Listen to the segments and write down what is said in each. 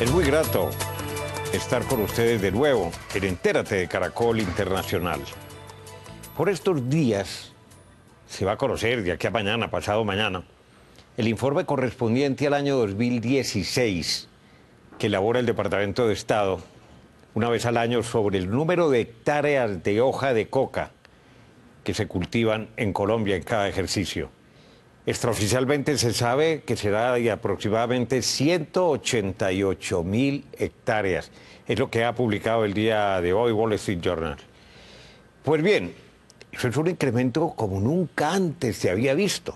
Es muy grato estar con ustedes de nuevo en Entérate de Caracol Internacional. Por estos días se va a conocer, de aquí a mañana, pasado mañana, el informe correspondiente al año 2016 que elabora el Departamento de Estado una vez al año sobre el número de hectáreas de hoja de coca que se cultivan en Colombia en cada ejercicio. Extraoficialmente se sabe que será de aproximadamente 188.000 hectáreas. Es lo que ha publicado el día de hoy Wall Street Journal. Pues bien, eso es un incremento como nunca antes se había visto.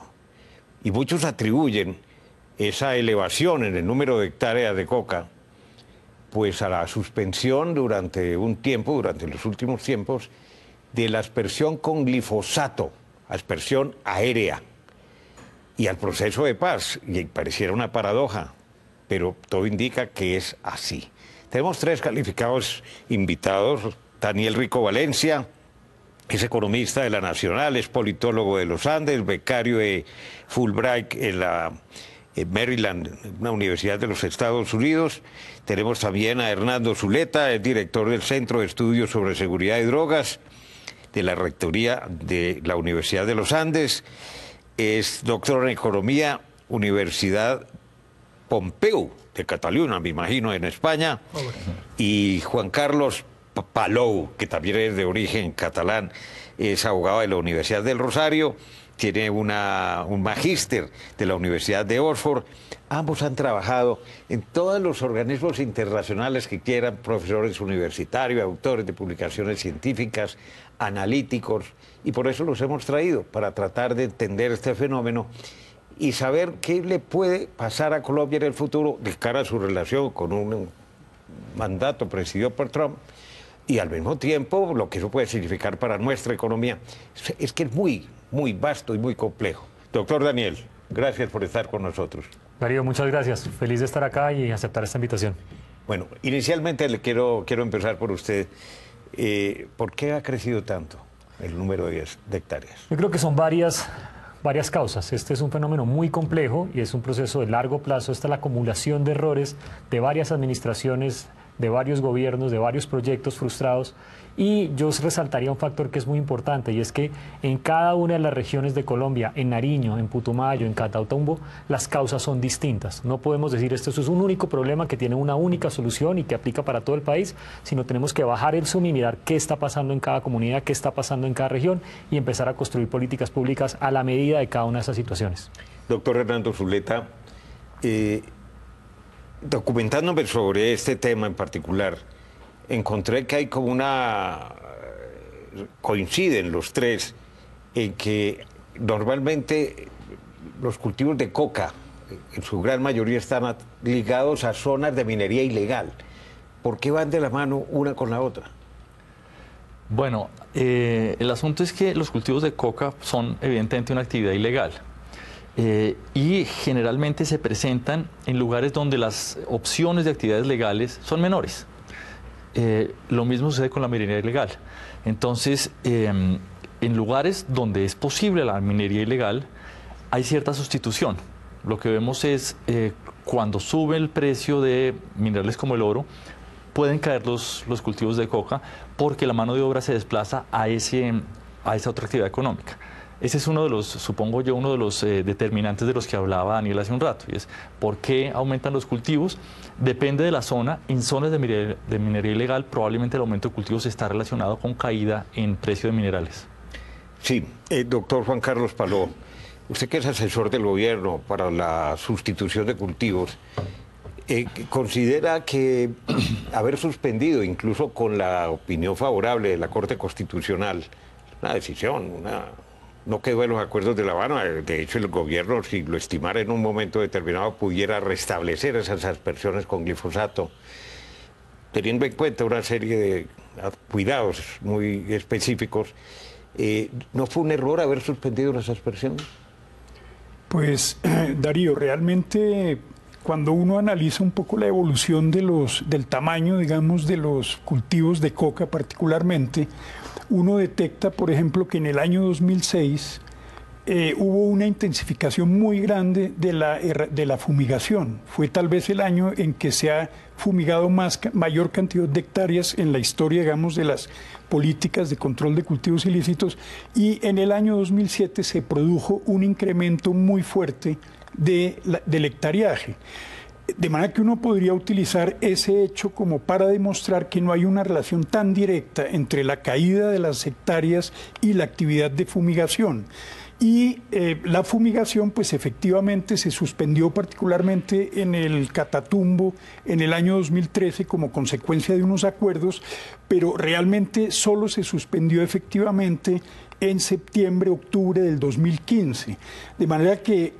Y muchos atribuyen esa elevación en el número de hectáreas de coca pues a la suspensión durante un tiempo, durante los últimos tiempos, de la aspersión con glifosato, aspersión aérea, y al proceso de paz. Y pareciera una paradoja, pero todo indica que es así. Tenemos tres calificados invitados. Daniel Rico Valencia es economista de la Nacional, es politólogo de los Andes, becario de Fulbright en Maryland, una universidad de los Estados Unidos. Tenemos también a Hernando Zuleta, es director del Centro de Estudios sobre Seguridad y Drogas de la Rectoría de la Universidad de los Andes. Es doctor en Economía, Universidad Pompeu de Cataluña, me imagino, en España. Y Juan Carlos Palou, que también es de origen catalán, es abogado de la Universidad del Rosario, tiene un magíster de la Universidad de Oxford. Ambos han trabajado en todos los organismos internacionales que quieran, profesores universitarios, autores de publicaciones científicas, analíticos, y por eso los hemos traído, para tratar de entender este fenómeno y saber qué le puede pasar a Colombia en el futuro de cara a su relación con un mandato presidido por Trump, y al mismo tiempo lo que eso puede significar para nuestra economía. Es que es muy vasto y muy complejo. Doctor Daniel, gracias por estar con nosotros. Darío, muchas gracias. Feliz de estar acá y aceptar esta invitación. Bueno, inicialmente le quiero empezar por usted. ¿Por qué ha crecido tanto el número de hectáreas? Yo creo que son varias causas. Este es un fenómeno muy complejo y es un proceso de largo plazo. Esta es la acumulación de errores de varias administraciones, de varios gobiernos, de varios proyectos frustrados. Y yo resaltaría un factor que es muy importante, y es que en cada una de las regiones de Colombia, en Nariño, en Putumayo, en Catatumbo, las causas son distintas. No podemos decir esto es un único problema que tiene una única solución y que aplica para todo el país, sino tenemos que bajar el zoom y mirar qué está pasando en cada comunidad, qué está pasando en cada región, y empezar a construir políticas públicas a la medida de cada una de esas situaciones. Doctor Hernando Zuleta, documentándome sobre este tema en particular, encontré que hay como coinciden los tres en que normalmente los cultivos de coca en su gran mayoría están ligados a zonas de minería ilegal. ¿Por qué van de la mano una con la otra? Bueno, el asunto es que los cultivos de coca son evidentemente una actividad ilegal. Y generalmente se presentan en lugares donde las opciones de actividades legales son menores. Lo mismo sucede con la minería ilegal. Entonces, en lugares donde es posible la minería ilegal, hay cierta sustitución. Lo que vemos es cuando sube el precio de minerales como el oro, pueden caer los cultivos de coca porque la mano de obra se desplaza a esa otra actividad económica. Ese es uno de los, supongo yo, uno de los determinantes de los que hablaba Daniel hace un rato, y es por qué aumentan los cultivos. Depende de la zona. En zonas de minería ilegal probablemente el aumento de cultivos está relacionado con caída en precio de minerales. Sí, doctor Juan Carlos Palou, usted que es asesor del gobierno para la sustitución de cultivos, ¿considera que haber suspendido, incluso con la opinión favorable de la Corte Constitucional, una decisión, no quedó en los acuerdos de La Habana? De hecho, el gobierno, si lo estimara en un momento determinado, pudiera restablecer esas aspersiones con glifosato, teniendo en cuenta una serie de cuidados muy específicos? ¿No fue un error haber suspendido las aspersiones? Pues, Darío, realmente cuando uno analiza un poco la evolución del tamaño, digamos, de los cultivos de coca particularmente, uno detecta, por ejemplo, que en el año 2006 hubo una intensificación muy grande de la fumigación. Fue tal vez el año en que se ha fumigado mayor cantidad de hectáreas en la historia, digamos, de las políticas de control de cultivos ilícitos, y en el año 2007 se produjo un incremento muy fuerte del hectareaje. De manera que uno podría utilizar ese hecho como para demostrar que no hay una relación tan directa entre la caída de las hectáreas y la actividad de fumigación. Y la fumigación, pues efectivamente se suspendió particularmente en el Catatumbo en el año 2013 como consecuencia de unos acuerdos, pero realmente solo se suspendió efectivamente en septiembre, octubre del 2015. De manera que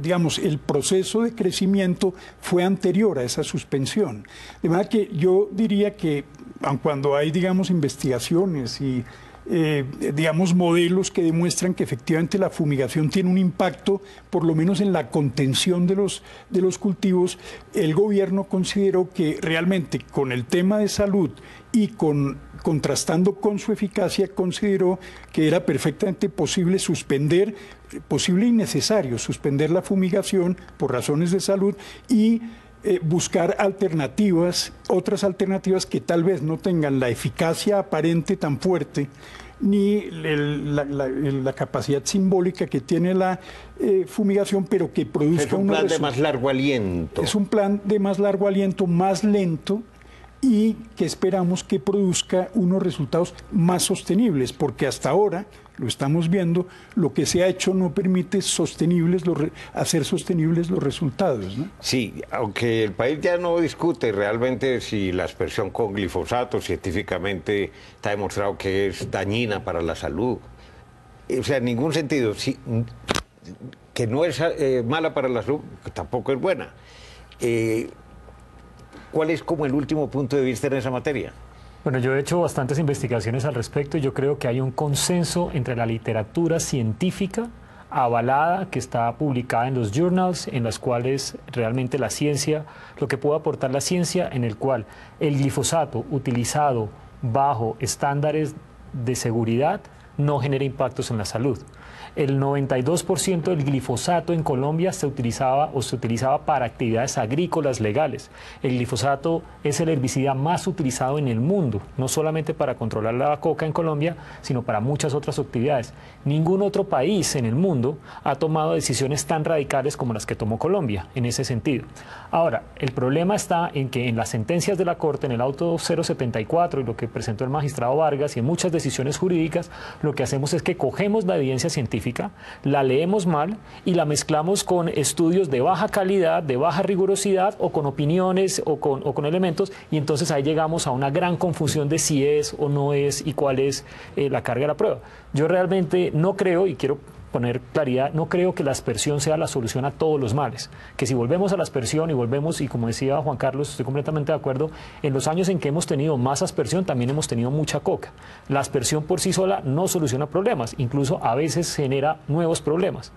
digamos, el proceso de crecimiento fue anterior a esa suspensión. De manera que yo diría que aun cuando hay, digamos, investigaciones y digamos, modelos que demuestran que efectivamente la fumigación tiene un impacto, por lo menos en la contención de los cultivos, el gobierno consideró que realmente con el tema de salud y contrastando con su eficacia, consideró que era perfectamente posible posible y necesario suspender la fumigación por razones de salud y buscar otras alternativas que tal vez no tengan la eficacia aparente tan fuerte ni la capacidad simbólica que tiene la fumigación, pero que produzca un plan de más largo aliento. Es un plan de más largo aliento, más lento, y que esperamos que produzca unos resultados más sostenibles, porque hasta ahora, lo estamos viendo, lo que se ha hecho no permite hacer sostenibles los resultados, ¿no? Sí, aunque el país ya no discute realmente si la aspersión con glifosato científicamente está demostrado que es dañina para la salud. O sea, en ningún sentido. Sí, que no es mala para la salud, tampoco es buena. ¿Cuál es como el último punto de vista en esa materia? Bueno, yo he hecho bastantes investigaciones al respecto y yo creo que hay un consenso entre la literatura científica avalada que está publicada en los journals, en las cuales realmente la ciencia, lo que puede aportar la ciencia, en el cual el glifosato utilizado bajo estándares de seguridad no genera impactos en la salud. El 92% del glifosato en Colombia se utilizaba para actividades agrícolas legales. El glifosato es el herbicida más utilizado en el mundo, no solamente para controlar la coca en Colombia, sino para muchas otras actividades. Ningún otro país en el mundo ha tomado decisiones tan radicales como las que tomó Colombia en ese sentido. Ahora, el problema está en que en las sentencias de la Corte, en el auto 074 y lo que presentó el magistrado Vargas y en muchas decisiones jurídicas, lo que hacemos es que cogemos la evidencia científica, la leemos mal y la mezclamos con estudios de baja calidad, de baja rigurosidad o con opiniones o con elementos, y entonces ahí llegamos a una gran confusión de si es o no es y cuál es la carga de la prueba. Yo realmente no creo, y quiero poner claridad, no creo que la aspersión sea la solución a todos los males, que si volvemos a la aspersión y como decía Juan Carlos, estoy completamente de acuerdo, en los años en que hemos tenido más aspersión también hemos tenido mucha coca. La aspersión por sí sola no soluciona problemas, incluso a veces genera nuevos problemas.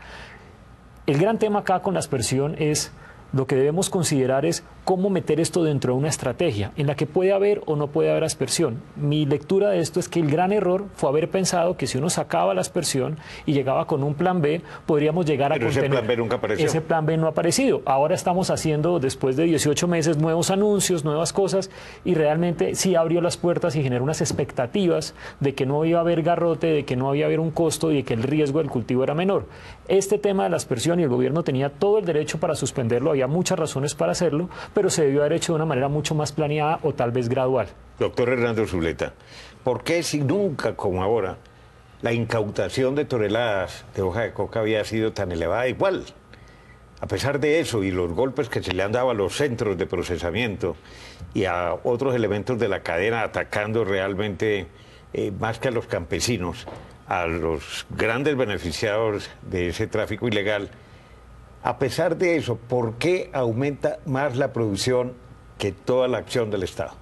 El gran tema acá con la aspersión es, lo que debemos considerar es cómo meter esto dentro de una estrategia en la que puede haber o no puede haber aspersión. Mi lectura de esto es que el gran error fue haber pensado que si uno sacaba la aspersión y llegaba con un plan B, podríamos llegar a contener. Ese plan B nunca apareció. Ese plan B no ha aparecido. Ahora estamos haciendo, después de 18 meses, nuevos anuncios, nuevas cosas, y realmente sí abrió las puertas y generó unas expectativas de que no iba a haber garrote, de que no iba a haber un costo y de que el riesgo del cultivo era menor. Este tema de la aspersión, y el gobierno tenía todo el derecho para suspenderlo, había muchas razones para hacerlo, pero se debió haber hecho de una manera mucho más planeada o tal vez gradual. Doctor Hernando Zuleta, ¿por qué si nunca como ahora la incautación de toneladas de hoja de coca había sido tan elevada igual? A pesar de eso y los golpes que se le han dado a los centros de procesamiento y a otros elementos de la cadena atacando realmente más que a los campesinos, a los grandes beneficiados de ese tráfico ilegal, a pesar de eso, ¿por qué aumenta más la producción que toda la acción del Estado?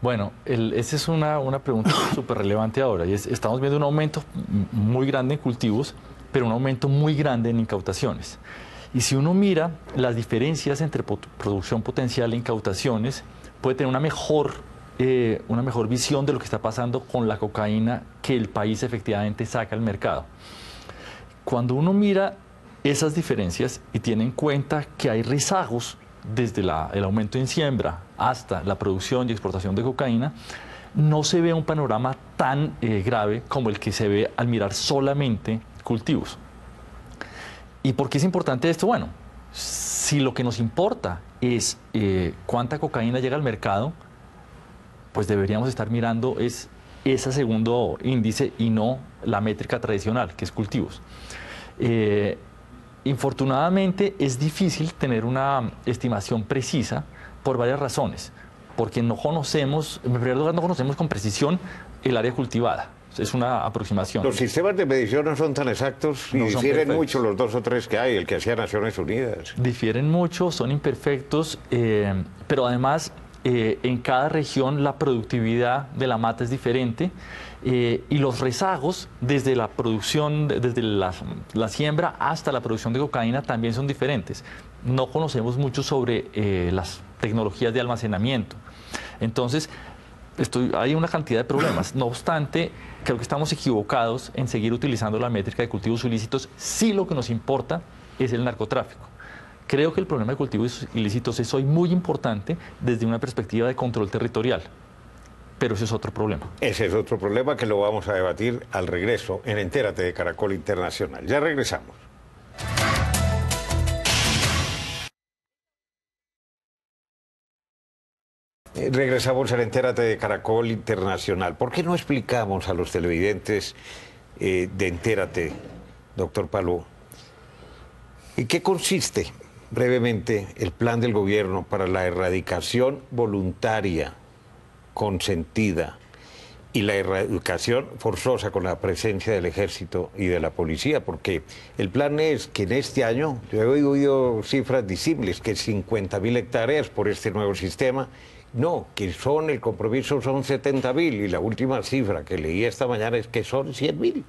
Bueno, esa es una pregunta súper relevante ahora. Y estamos viendo un aumento muy grande en cultivos, pero un aumento muy grande en incautaciones. Y si uno mira las diferencias entre producción potencial e incautaciones, puede tener una mejor una mejor visión de lo que está pasando con la cocaína que el país efectivamente saca al mercado. Cuando uno mira esas diferencias y tiene en cuenta que hay rezagos desde el aumento en siembra hasta la producción y exportación de cocaína, no se ve un panorama tan grave como el que se ve al mirar solamente cultivos. ¿Y por qué es importante esto? Bueno, si lo que nos importa es cuánta cocaína llega al mercado, pues deberíamos estar mirando ese segundo índice y no la métrica tradicional, que es cultivos. Infortunadamente es difícil tener una estimación precisa por varias razones, porque no conocemos, en primer lugar, no conocemos con precisión el área cultivada. Es una aproximación. Los sistemas de medición no son tan exactos y difieren mucho los 2 o 3 que hay, el que hacía Naciones Unidas. Difieren mucho, son imperfectos, pero además en cada región la productividad de la mata es diferente y los rezagos desde la producción, desde la siembra hasta la producción de cocaína también son diferentes. No conocemos mucho sobre las tecnologías de almacenamiento. Entonces, hay una cantidad de problemas. No obstante, creo que estamos equivocados en seguir utilizando la métrica de cultivos ilícitos si lo que nos importa es el narcotráfico. Creo que el problema de cultivos ilícitos es hoy muy importante desde una perspectiva de control territorial, pero ese es otro problema. Ese es otro problema que lo vamos a debatir al regreso en Entérate de Caracol Internacional. Ya regresamos. Regresamos a Entérate de Caracol Internacional. ¿Por qué no explicamos a los televidentes de Entérate, doctor Palou, en qué consiste brevemente el plan del gobierno para la erradicación voluntaria, consentida, y la erradicación forzosa con la presencia del ejército y de la policía? Porque el plan es que en este año, yo he oído cifras disímiles, que 50.000 hectáreas por este nuevo sistema. No, que el compromiso son 70.000 y la última cifra que leí esta mañana es que son 100.000.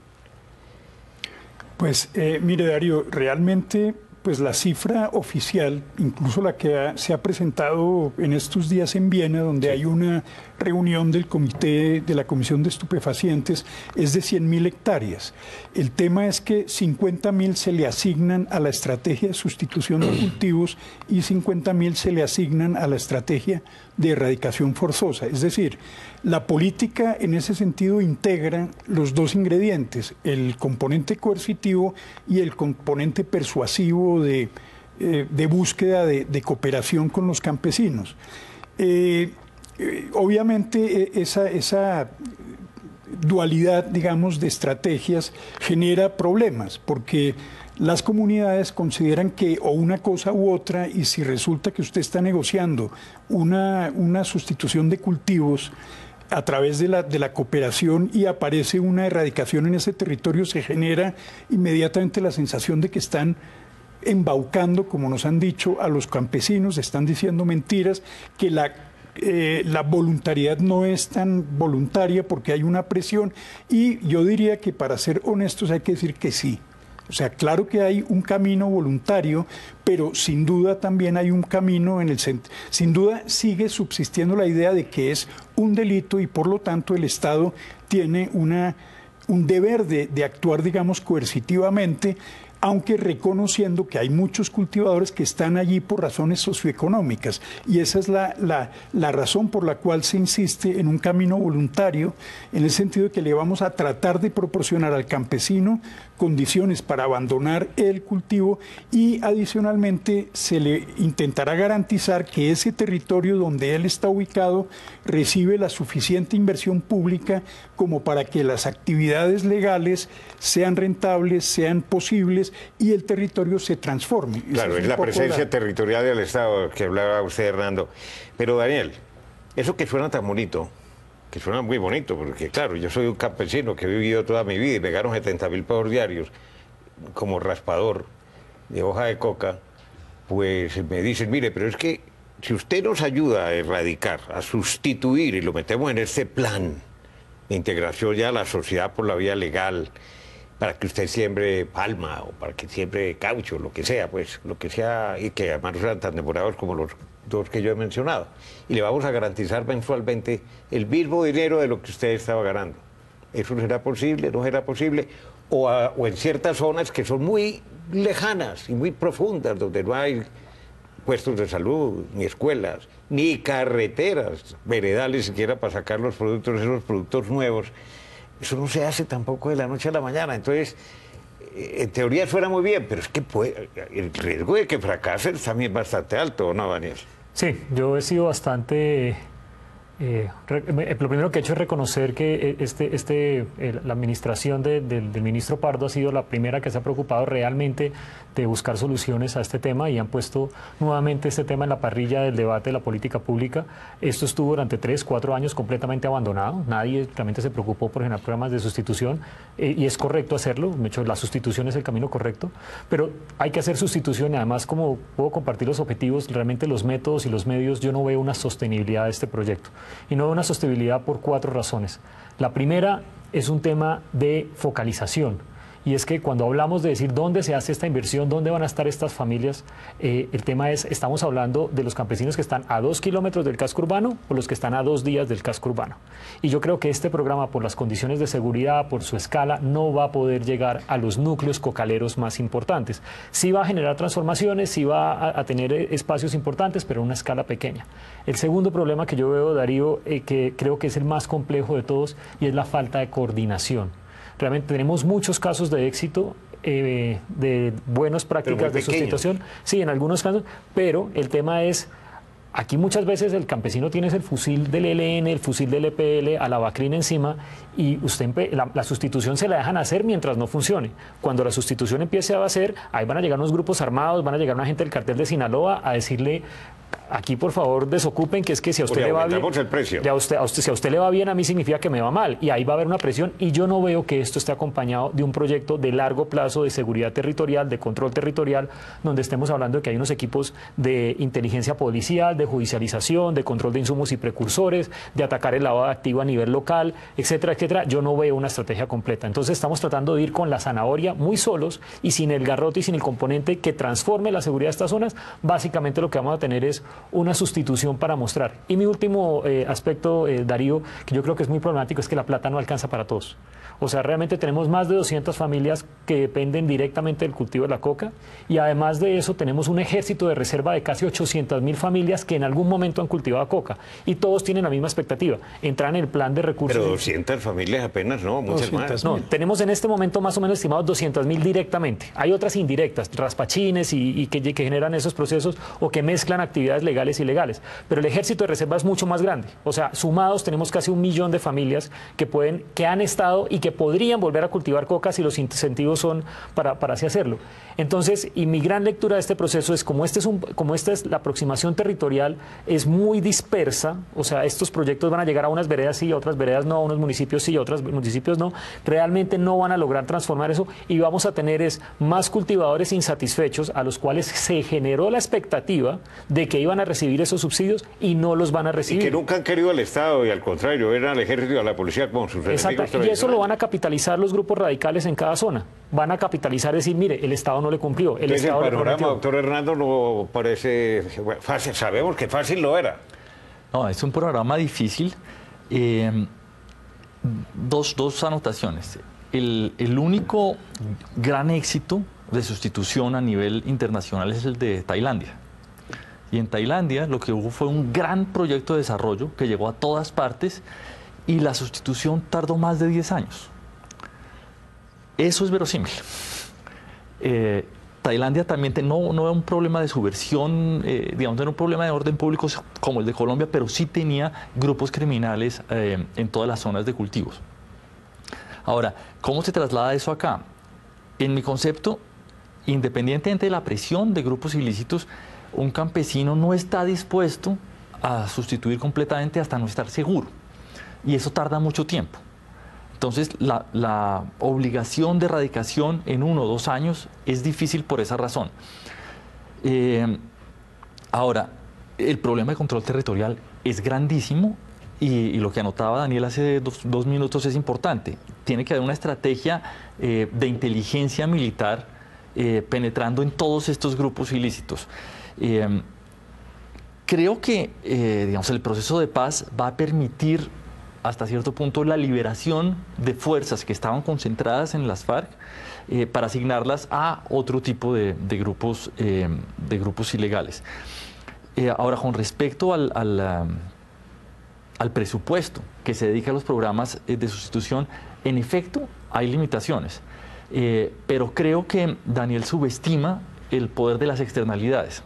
Pues mire, Darío, realmente pues la cifra oficial, incluso la que se ha presentado en estos días en Viena, donde hay una reunión del comité de la Comisión de Estupefacientes, es de 100.000 hectáreas. El tema es que 50.000 se le asignan a la estrategia de sustitución de cultivos y 50.000 se le asignan a la estrategia de erradicación forzosa. Es decir, la política en ese sentido integra los dos ingredientes, el componente coercitivo y el componente persuasivo de búsqueda de cooperación con los campesinos. Obviamente esa dualidad, digamos, de estrategias genera problemas, porque las comunidades consideran que o una cosa u otra, y si resulta que usted está negociando una sustitución de cultivos a través de la cooperación y aparece una erradicación en ese territorio, se genera inmediatamente la sensación de que están embaucando, como nos han dicho, a los campesinos, están diciendo mentiras, que la voluntariedad no es tan voluntaria porque hay una presión, y yo diría que, para ser honestos, hay que decir que sí. O sea, claro que hay un camino voluntario, pero sin duda también hay un camino sin duda sigue subsistiendo la idea de que es un delito y por lo tanto el Estado tiene un deber de actuar, digamos, coercitivamente, aunque reconociendo que hay muchos cultivadores que están allí por razones socioeconómicas, y esa es la razón por la cual se insiste en un camino voluntario, en el sentido de que le vamos a tratar de proporcionar al campesino condiciones para abandonar el cultivo, y adicionalmente se le intentará garantizar que ese territorio donde él está ubicado recibe la suficiente inversión pública como para que las actividades legales sean rentables, sean posibles y el territorio se transforme. Claro, es la presencia territorial del Estado que hablaba usted, Hernando. Pero, Daniel, eso que suena tan bonito, que suena muy bonito, porque claro, yo soy un campesino que he vivido toda mi vida y me gano 70.000 pesos diarios como raspador de hoja de coca, pues me dicen, mire, pero es que si usted nos ayuda a erradicar, a sustituir, y lo metemos en este plan de integración ya a la sociedad por la vía legal, para que usted siembre palma o para que siembre caucho, lo que sea, pues, lo que sea, y que además no sean tan demorados como los dos que yo he mencionado. Y le vamos a garantizar mensualmente el mismo dinero de lo que usted estaba ganando. ¿Eso será posible? ¿No será posible? O en ciertas zonas que son muy lejanas y muy profundas, donde no hay puestos de salud, ni escuelas, ni carreteras, veredales siquiera para sacar los productos, esos productos nuevos. Eso no se hace tampoco de la noche a la mañana. Entonces, en teoría suena muy bien, pero es que el riesgo de que fracase es también bastante alto, ¿no, Daniel? Sí, yo he sido bastante... lo primero que he hecho es reconocer que la administración del ministro Pardo ha sido la primera que se ha preocupado realmente de buscar soluciones a este tema y han puesto nuevamente este tema en la parrilla del debate de la política pública. Esto estuvo durante 3, 4 años completamente abandonado. Nadie realmente se preocupó por generar programas de sustitución y es correcto hacerlo. De hecho, la sustitución es el camino correcto, pero hay que hacer sustitución y además, como puedo compartir los objetivos, realmente los métodos y los medios, yo no veo una sostenibilidad de este proyecto. Y no veo una sostenibilidad por 4 razones. La primera es un tema de focalización. Y es que cuando hablamos de decir dónde se hace esta inversión, dónde van a estar estas familias, el tema es, estamos hablando de los campesinos que están a 2 kilómetros del casco urbano o los que están a 2 días del casco urbano. Y yo creo que este programa, por las condiciones de seguridad, por su escala, no va a poder llegar a los núcleos cocaleros más importantes. Sí va a generar transformaciones, sí va a tener espacios importantes, pero a una escala pequeña. El segundo problema que yo veo, Darío, que creo que es el más complejo de todos, y es la falta de coordinación. Realmente tenemos muchos casos de éxito, de buenas prácticas de sustitución, sí, en algunos casos, pero el tema es, aquí muchas veces el campesino tiene el fusil del ELN, el fusil del EPL, a la Bacrin encima, y usted la sustitución se la dejan hacer mientras no funcione. Cuando la sustitución empiece a hacer, ahí van a llegar unos grupos armados, van a llegar una gente del cartel de Sinaloa a decirle... Aquí, por favor, desocupen, que es que si a usted le va bien, el precio. Si a usted le va bien, a mí significa que me va mal. Y ahí va a haber una presión. Y yo no veo que esto esté acompañado de un proyecto de largo plazo de seguridad territorial, de control territorial, donde estemos hablando de que hay unos equipos de inteligencia policial, de judicialización, de control de insumos y precursores, de atacar el lavado de activo a nivel local, etcétera, etcétera. Yo no veo una estrategia completa. Entonces estamos tratando de ir con la zanahoria muy solos y sin el garrote y sin el componente que transforme la seguridad de estas zonas. Básicamente lo que vamos a tener es una sustitución para mostrar. Y mi último aspecto, Darío, que yo creo que es muy problemático, es que la plata no alcanza para todos. O sea, realmente tenemos más de 200 familias que dependen directamente del cultivo de la coca y además de eso tenemos un ejército de reserva de casi 800.000 familias que en algún momento han cultivado coca y todos tienen la misma expectativa, entrar en el plan de recursos. Pero 200 familias apenas, no, muchas más. No, tenemos en este momento más o menos estimados 200.000 directamente. Hay otras indirectas, raspachines y que generan esos procesos o que mezclan actividades legales y ilegales. Pero el ejército de reserva es mucho más grande. O sea, sumados tenemos casi 1 millón de familias que han estado y que podrían volver a cultivar coca si los incentivos son para así hacerlo. Entonces, y mi gran lectura de este proceso es como esta es la aproximación territorial, es muy dispersa. O sea, estos proyectos van a llegar a unas veredas sí, a otras veredas no, a unos municipios sí, a otros municipios no. Realmente no van a lograr transformar eso y vamos a tener más cultivadores insatisfechos a los cuales se generó la expectativa de que iban a recibir esos subsidios y no los van a recibir. Y que nunca han querido al Estado y al contrario, eran al ejército y a la policía como sus enemigos. Y eso lo van a capitalizar los grupos radicales en cada zona. Van a capitalizar, decir, mire, el Estado no le cumplió. El panorama, doctor Hernando, no parece fácil. Sabemos que fácil lo era. No, es un programa difícil. Dos anotaciones. El único gran éxito de sustitución a nivel internacional es el de Tailandia. Y en Tailandia lo que hubo fue un gran proyecto de desarrollo que llegó a todas partes y la sustitución tardó más de 10 años. Eso es verosímil. Tailandia también no era un problema de subversión, digamos, no era un problema de orden público como el de Colombia, pero sí tenía grupos criminales en todas las zonas de cultivos. Ahora, ¿cómo se traslada eso acá? En mi concepto, independientemente de la presión de grupos ilícitos, un campesino no está dispuesto a sustituir completamente hasta no estar seguro. Y eso tarda mucho tiempo. Entonces, la obligación de erradicación en 1 o 2 años es difícil por esa razón. Ahora, el problema de control territorial es grandísimo y lo que anotaba Daniel hace dos minutos es importante. Tiene que haber una estrategia de inteligencia militar penetrando en todos estos grupos ilícitos. Creo que digamos, el proceso de paz va a permitir hasta cierto punto la liberación de fuerzas que estaban concentradas en las FARC para asignarlas a otro tipo de grupos ilegales. Ahora, con respecto al presupuesto que se dedica a los programas de sustitución, en efecto hay limitaciones, pero creo que Daniel subestima el poder de las externalidades.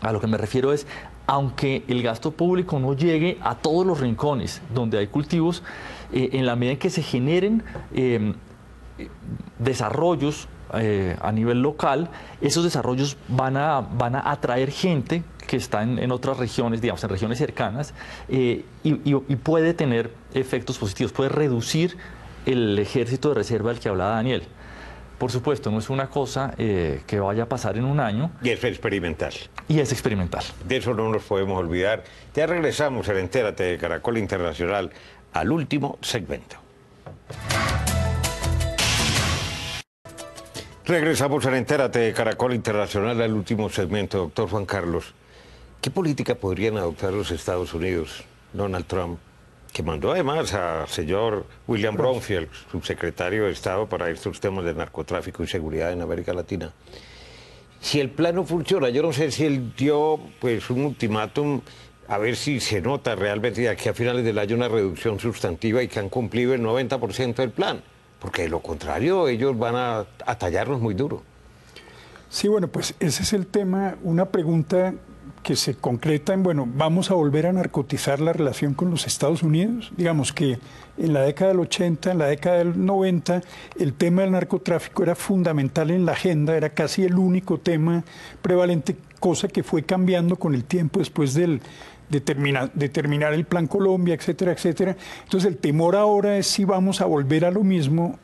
A lo que me refiero es, aunque el gasto público no llegue a todos los rincones donde hay cultivos, en la medida en que se generen desarrollos a nivel local, esos desarrollos van a atraer gente que está en otras regiones, digamos, en regiones cercanas, y puede tener efectos positivos, puede reducir el ejército de reserva del que hablaba Daniel. Por supuesto, no es una cosa que vaya a pasar en un año. Y es experimental. Y es experimental. De eso no nos podemos olvidar. Ya regresamos en Entérate de Caracol Internacional al último segmento. Regresamos en Entérate de Caracol Internacional al último segmento. Doctor Juan Carlos, ¿qué política podrían adoptar los Estados Unidos, Donald Trump, que mandó además al señor William Bromfield, subsecretario de Estado para estos temas de narcotráfico y seguridad en América Latina? Si el plan no funciona, yo no sé si él dio pues un ultimátum a ver si se nota realmente de aquí a finales del año una reducción sustantiva y que han cumplido el 90% del plan, porque de lo contrario ellos van a tallarnos muy duro. Sí, bueno, pues ese es el tema, una pregunta que se concreta en, bueno, ¿vamos a volver a narcotizar la relación con los Estados Unidos? Digamos que en la década del 80, en la década del 90, el tema del narcotráfico era fundamental en la agenda, era casi el único tema prevalente, cosa que fue cambiando con el tiempo después de terminar el Plan Colombia, etcétera, etcétera. Entonces el temor ahora es si vamos a volver a lo mismo,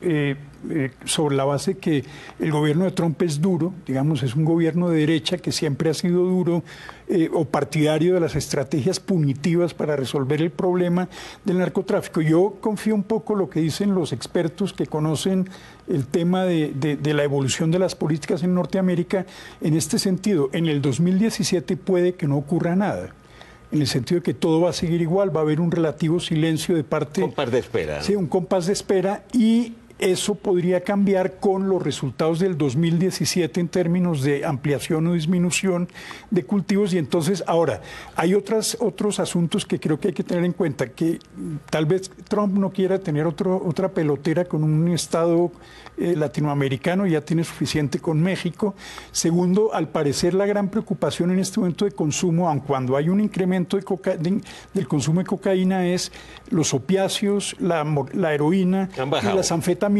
sobre la base que el gobierno de Trump es duro, digamos, es un gobierno de derecha que siempre ha sido duro o partidario de las estrategias punitivas para resolver el problema del narcotráfico. Yo confío un poco en lo que dicen los expertos que conocen el tema de la evolución de las políticas en Norteamérica en este sentido. En el 2017 puede que no ocurra nada, en el sentido de que todo va a seguir igual, va a haber un relativo silencio de parte... Un compás de espera. Sí, un compás de espera, y eso podría cambiar con los resultados del 2017 en términos de ampliación o disminución de cultivos. Y entonces, ahora, hay otros asuntos que creo que hay que tener en cuenta, que tal vez Trump no quiera tener otra pelotera con un Estado latinoamericano, ya tiene suficiente con México. Segundo, al parecer la gran preocupación en este momento de consumo, aun cuando hay un incremento del consumo de cocaína, es los opiáceos, la heroína y las anfetaminas,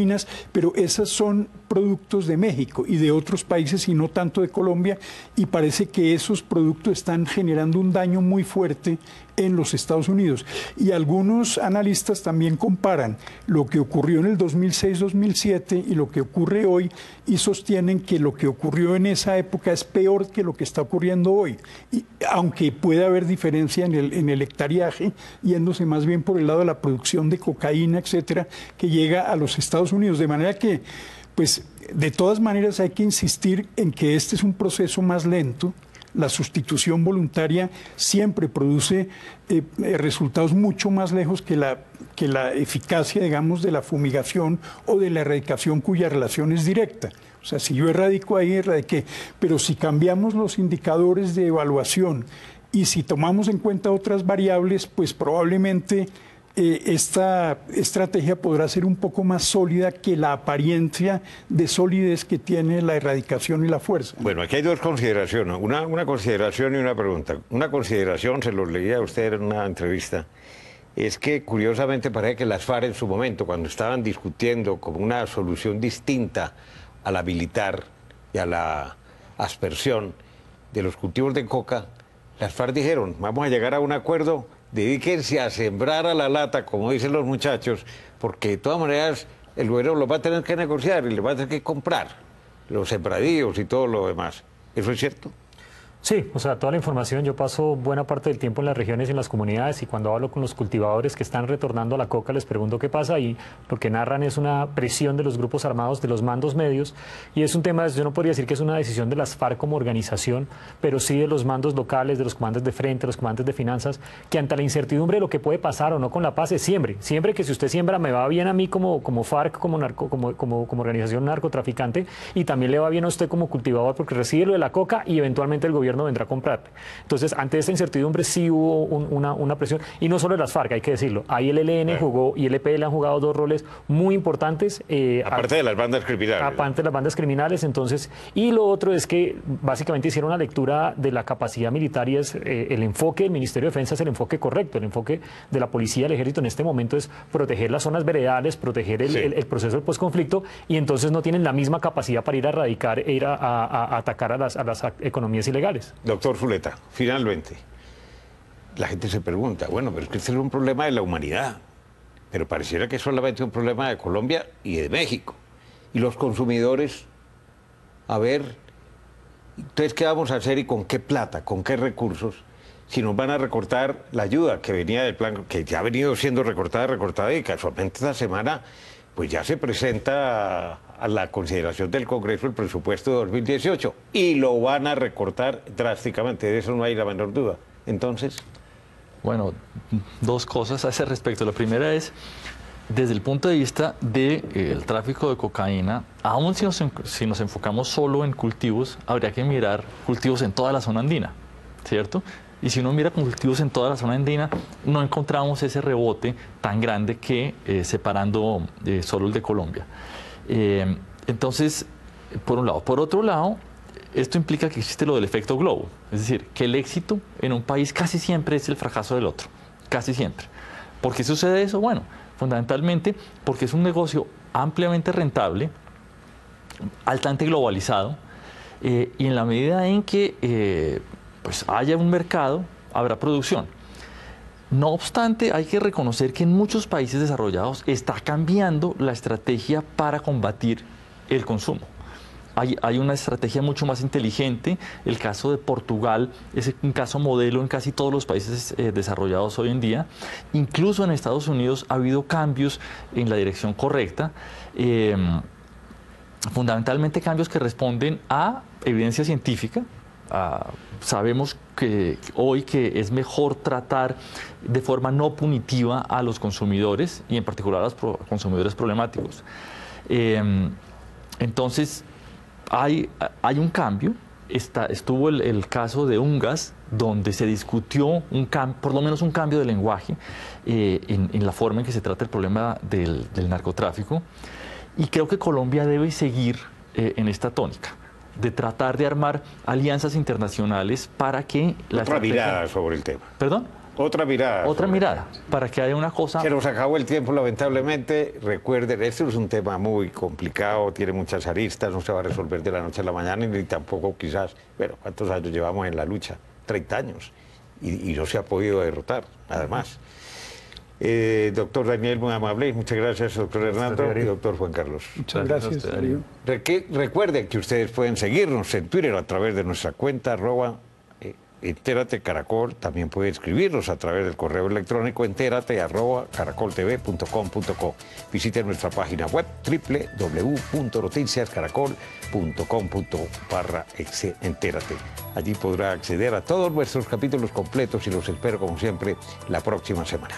pero esas son productos de México y de otros países y no tanto de Colombia, y parece que esos productos están generando un daño muy fuerte en los Estados Unidos. Y algunos analistas también comparan lo que ocurrió en el 2006-2007 y lo que ocurre hoy, y sostienen que lo que ocurrió en esa época es peor que lo que está ocurriendo hoy, y, aunque puede haber diferencia en el hectareaje, yéndose más bien por el lado de la producción de cocaína, etcétera, que llega a los Estados Unidos. De manera que, pues, de todas maneras hay que insistir en que este es un proceso más lento. La sustitución voluntaria siempre produce resultados mucho más lejos que la eficacia, digamos, de la fumigación o de la erradicación cuya relación es directa. O sea, si yo erradico ahí, erradiqué. Pero si cambiamos los indicadores de evaluación y si tomamos en cuenta otras variables, pues probablemente esta estrategia podrá ser un poco más sólida que la apariencia de solidez que tiene la erradicación y la fuerza. Bueno, aquí hay dos consideraciones, una consideración y una pregunta. Una consideración, se los leía a usted en una entrevista, es que curiosamente parece que las FARC en su momento, cuando estaban discutiendo como una solución distinta a la militar y a la aspersión de los cultivos de coca, las FARC dijeron, vamos a llegar a un acuerdo, dedíquense a sembrar a la lata, como dicen los muchachos, porque de todas maneras el gobierno lo va a tener que negociar y le va a tener que comprar los sembradíos y todo lo demás. ¿Eso es cierto? Sí, o sea, toda la información, yo paso buena parte del tiempo en las regiones y en las comunidades y cuando hablo con los cultivadores que están retornando a la coca les pregunto qué pasa y lo que narran es una presión de los grupos armados, de los mandos medios y es un tema, yo no podría decir que es una decisión de las FARC como organización, pero sí de los mandos locales, de los comandantes de frente, los comandantes de finanzas, que ante la incertidumbre de lo que puede pasar o no con la paz es siembre que si usted siembra me va bien a mí como FARC, como organización narcotraficante y también le va bien a usted como cultivador porque recibe lo de la coca y eventualmente el gobierno vendrá a comprarle. Entonces, ante esta incertidumbre sí hubo una presión, y no solo de las FARC, hay que decirlo. Ahí el ELN jugó y el EPL han jugado dos roles muy importantes. Aparte de las bandas criminales. Aparte de las bandas criminales, entonces, y lo otro es que básicamente hicieron una lectura de la capacidad militar y es el enfoque del Ministerio de Defensa es el enfoque correcto, el enfoque de la policía, el ejército en este momento es proteger las zonas veredales, proteger el proceso del posconflicto, y entonces no tienen la misma capacidad para ir a erradicar e ir a atacar a las economías ilegales. Doctor Zuleta, finalmente, la gente se pregunta, bueno, pero es que este es un problema de la humanidad, pero pareciera que es solamente un problema de Colombia y de México. Y los consumidores, a ver, entonces, ¿qué vamos a hacer y con qué plata, con qué recursos? Si nos van a recortar la ayuda que venía del plan, que ya ha venido siendo recortada y casualmente esta semana pues ya se presenta a la consideración del Congreso el presupuesto de 2018 y lo van a recortar drásticamente, de eso no hay la menor duda. Entonces... Bueno, dos cosas a ese respecto. La primera es, desde el punto de vista del tráfico de cocaína, aún si nos enfocamos solo en cultivos, habría que mirar cultivos en toda la zona andina, ¿cierto? Y si uno mira cultivos en toda la zona andina, no encontramos ese rebote tan grande que separando solo el de Colombia. Entonces, por un lado. Por otro lado, esto implica que existe lo del efecto globo. Es decir, que el éxito en un país casi siempre es el fracaso del otro. Casi siempre. ¿Por qué sucede eso? Bueno, fundamentalmente porque es un negocio ampliamente rentable, altamente globalizado, y en la medida en que pues haya un mercado, habrá producción. No obstante, hay que reconocer que en muchos países desarrollados está cambiando la estrategia para combatir el consumo. Hay una estrategia mucho más inteligente. El caso de Portugal es un caso modelo en casi todos los países desarrollados hoy en día. Incluso en Estados Unidos ha habido cambios en la dirección correcta. Fundamentalmente cambios que responden a evidencia científica. Sabemos que hoy que es mejor tratar de forma no punitiva a los consumidores y en particular a los consumidores problemáticos. Entonces, hay un cambio. Estuvo el caso de Ungas, donde se discutió por lo menos un cambio de lenguaje en la forma en que se trata el problema del narcotráfico. Y creo que Colombia debe seguir en esta tónica de tratar de armar alianzas internacionales para que... Otra mirada sobre el tema. ¿Perdón? Otra mirada. Otra mirada, para que haya una cosa... Se nos acabó el tiempo, lamentablemente. Recuerden, este es un tema muy complicado, tiene muchas aristas, no se va a resolver de la noche a la mañana, ni tampoco quizás, bueno, ¿cuántos años llevamos en la lucha? 30 años. Y no se ha podido derrotar, nada más. Doctor Daniel, muy amable, muchas gracias, doctor Hernando y doctor Juan Carlos. Muchas gracias, Darío. Recuerden que ustedes pueden seguirnos en Twitter a través de nuestra cuenta Entérate Caracol, también pueden escribirnos a través del correo electrónico entérate@caracoltv.com.co. Visiten nuestra página web www.noticiascaracol.com.co/entérate. Allí podrá acceder a todos nuestros capítulos completos y los espero como siempre la próxima semana.